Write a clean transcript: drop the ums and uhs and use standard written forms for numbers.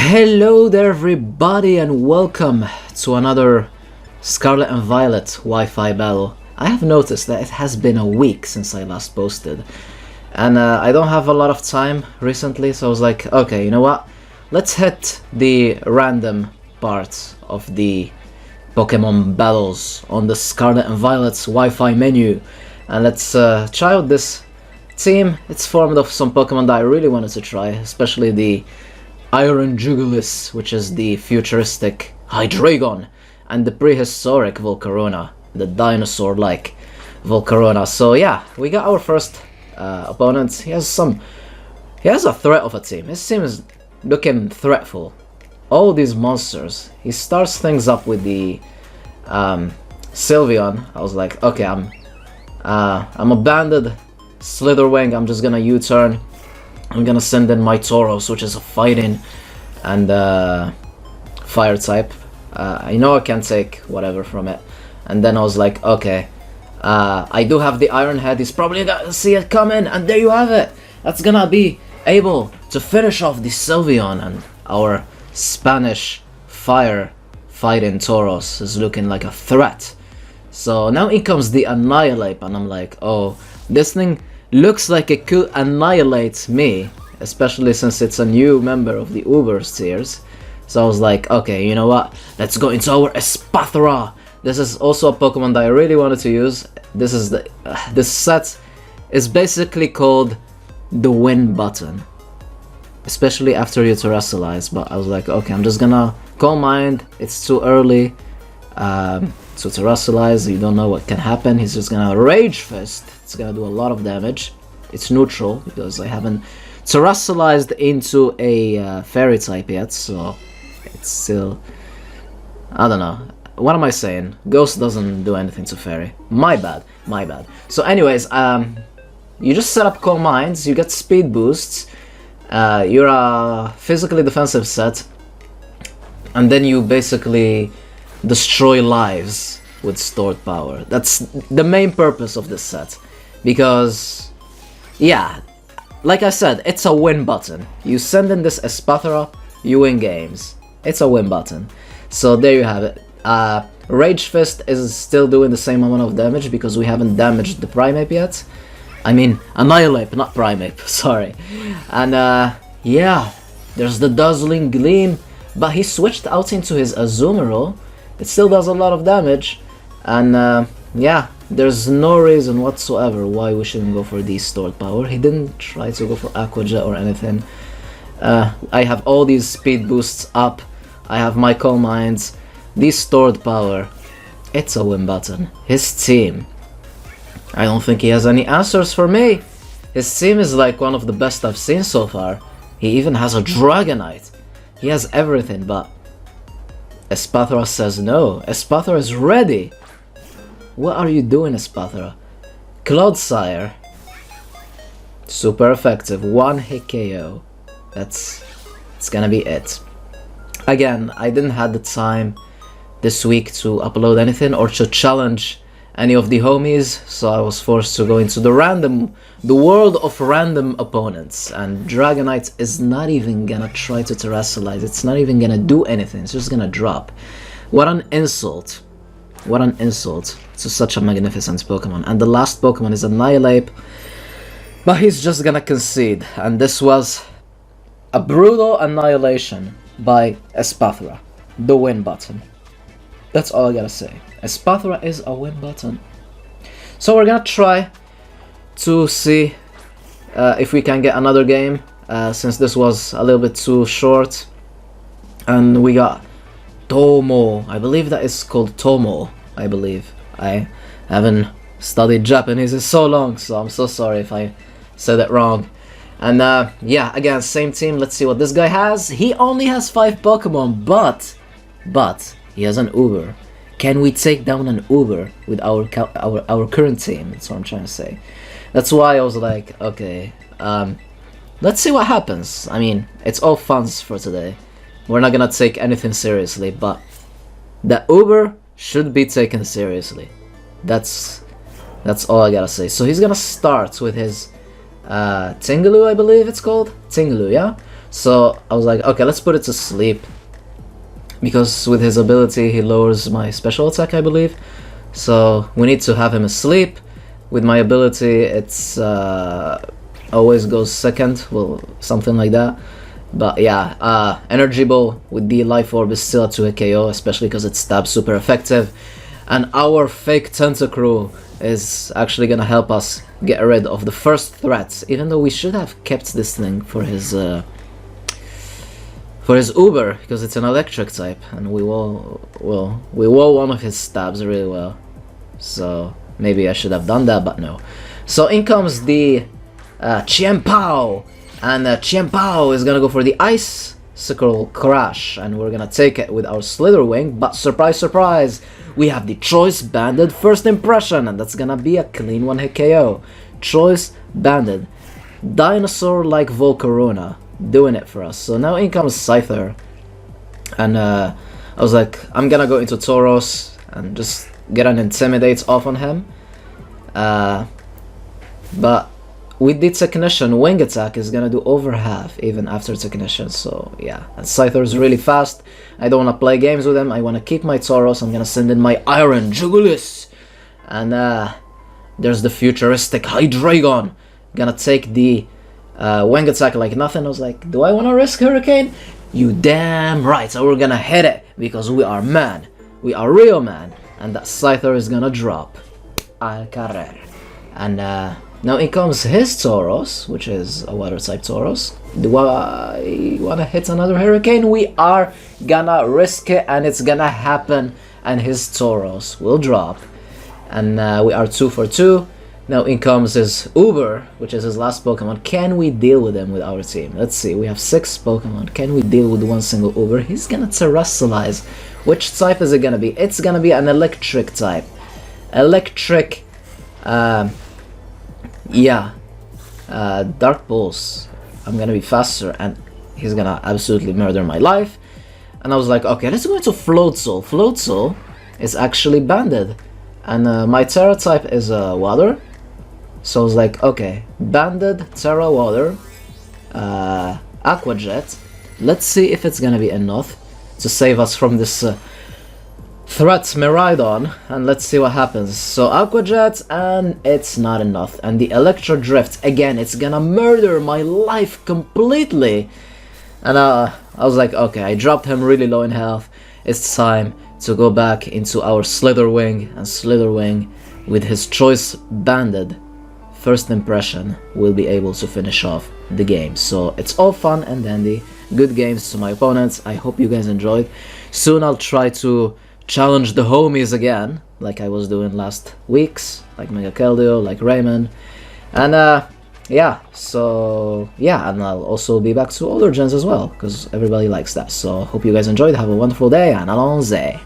Hello there everybody and welcome to another Scarlet and Violet Wi-Fi battle. I have noticed that it has been a week since I last posted and I don't have a lot of time recently, so I was like, okay, you know what, let's hit the random parts of the Pokemon battles on the Scarlet and Violet's Wi-Fi menu, and let's try out this team. It's formed of some Pokemon that I really wanted to try, especially the Iron Jugulis, which is the futuristic Hydreigon, and the prehistoric Volcarona, the dinosaur-like Volcarona. So yeah, we got our first opponent. He has a threat of a team. His team is looking threatful. All these monsters. He starts things up with the Sylveon. I was like, okay, I'm a banded Slitherwing. I'm just gonna U-turn. I'm gonna send in my Tauros, which is a fighting and fire type. I know I can take whatever from it. And then I was like, okay, I do have the Iron Head. He's probably gonna see it coming, and there you have it. That's gonna be able to finish off the Sylveon, and our Spanish fire fighting Tauros is looking like a threat. So now in comes the Annihilate, and I'm like, oh, this thing looks like it could annihilate me, especially since it's a new member of the Uber tiers. So I was like, okay, you know what? Let's go into our Espathra. This is also a Pokemon that I really wanted to use. This is this set is basically called the win button, especially after you terrestrialize. But I was like, okay, I'm just gonna Calm Mind. It's too early to terrestrialize. You don't know what can happen. He's just gonna Rage Fist. It's gonna do a lot of damage. It's neutral because I haven't terrestrialized into a fairy type yet, so it's still, I don't know. What am I saying? Ghost doesn't do anything to fairy. My bad. So anyways, you just set up Calm Minds. You get speed boosts. You're a physically defensive set, and then you basically destroy lives with stored power. That's the main purpose of this set, because yeah, like I said, it's a win button. You send in this Espathra, you win games. It's a win button. So there you have it. Rage Fist is still doing the same amount of damage because we haven't damaged the Primeape yet. I mean Annihilate, not Primeape, sorry. And yeah, there's the Dazzling Gleam, but he switched out into his Azumarill. It still does a lot of damage, and yeah, there's no reason whatsoever why we shouldn't go for the stored power. He didn't try to go for Aqua Jet or anything. I have all these speed boosts up. I have my Calm Minds. The stored power. It's a win button. His team, I don't think he has any answers for me. His team is like one of the best I've seen so far. He even has a Dragonite. He has everything, but Espathra says no. Espathra is ready. What are you doing, Espathra? Cloudsire. Super effective. One hit KO. It's gonna be it. Again, I didn't have the time this week to upload anything or to challenge any of the homies, so I was forced to go into the world of random opponents, and Dragonite is not even gonna try to terrestrialize. It's not even gonna do anything. It's just gonna drop. What an insult. What an insult to such a magnificent Pokemon. And the last Pokemon is Annihilate, but he's just gonna concede, and this was a brutal annihilation by Espathra. The win button. That's all I gotta say. Espathra is a win button. So we're gonna try to see if we can get another game, since this was a little bit too short. And we got Tomo. I believe that is called Tomo. I believe. I haven't studied Japanese in so long, so I'm so sorry if I said it wrong. And yeah, again, same team. Let's see what this guy has. He only has 5 Pokemon, but he has an Uber. Can we take down an Uber with our current team? That's what I'm trying to say. That's why I was like, okay, let's see what happens. I mean, it's all funs for today. We're not gonna take anything seriously, but the Uber should be taken seriously. That's all I gotta say. So he's gonna start with his Tingaloo, I believe it's called. Tingaloo, yeah? So I was like, okay, let's put it to sleep. Because with his ability, he lowers my special attack, I believe. So we need to have him asleep. With my ability, it's always goes second, well, something like that. But yeah, Energy Ball with the Life Orb is still a 2-hit KO, especially because it stabs super effective. And our fake Tentacruel is actually gonna help us get rid of the first threat, even though we should have kept this thing for his Uber, because it's an electric type, and we will one of his stabs really well. So maybe I should have done that, but no. So in comes the Chien-Pao, and Chien-Pao is gonna go for the Icicle Crash, and we're gonna take it with our Slither Wing. But surprise, surprise, we have the Choice Banded First Impression, and that's gonna be a clean 1-hit KO. Choice Banded, dinosaur-like Volcarona, doing it for us. So now in comes Scyther, and I was like, I'm gonna go into Tauros and just get an Intimidate off on him. But with the Technician, Wing Attack is gonna do over half even after Technician. So yeah, and Scyther is really fast. I don't wanna play games with him. I wanna keep my Tauros. I'm gonna send in my Iron Jugulis, and there's the futuristic Hydreigon. Gonna take the Wing Attack like nothing. I was like, do I want to risk Hurricane? You damn right. So we're gonna hit it because we are man. We are real man. And that Scyther is gonna drop al carrer. And now in comes his Tauros, which is a water type Tauros. Do I wanna hit another Hurricane? We are gonna risk it, and it's gonna happen. And his Tauros will drop. And we are 2 for 2. Now in comes his Uber, which is his last Pokemon. Can we deal with him with our team? Let's see, we have 6 Pokemon. Can we deal with one single Uber? He's gonna Terrestrialize. Which type is it gonna be? It's gonna be an electric type. Electric, yeah. Dark Pulse. I'm gonna be faster, and he's gonna absolutely murder my life. And I was like, okay, let's go into Float Soul. Float Soul is actually banded. And my Terra type is water. So I was like, okay, banded Terra Water, Aqua Jet. Let's see if it's gonna be enough to save us from this threat Miraidon, and let's see what happens. So Aqua Jet, and it's not enough. And the Electro Drift, again, it's gonna murder my life completely. And I was like, okay, I dropped him really low in health. It's time to go back into our Slither Wing, and Slither Wing, with his Choice Banded First Impression, will be able to finish off the game. So it's all fun and dandy. Good games to my opponents. I hope you guys enjoyed. Soon I'll try to challenge the homies again, like I was doing last weeks, like Mega Keldeo, like Raymond. And yeah, so yeah, and I'll also be back to older gens as well, because everybody likes that. So hope you guys enjoyed. Have a wonderful day, and allons-y.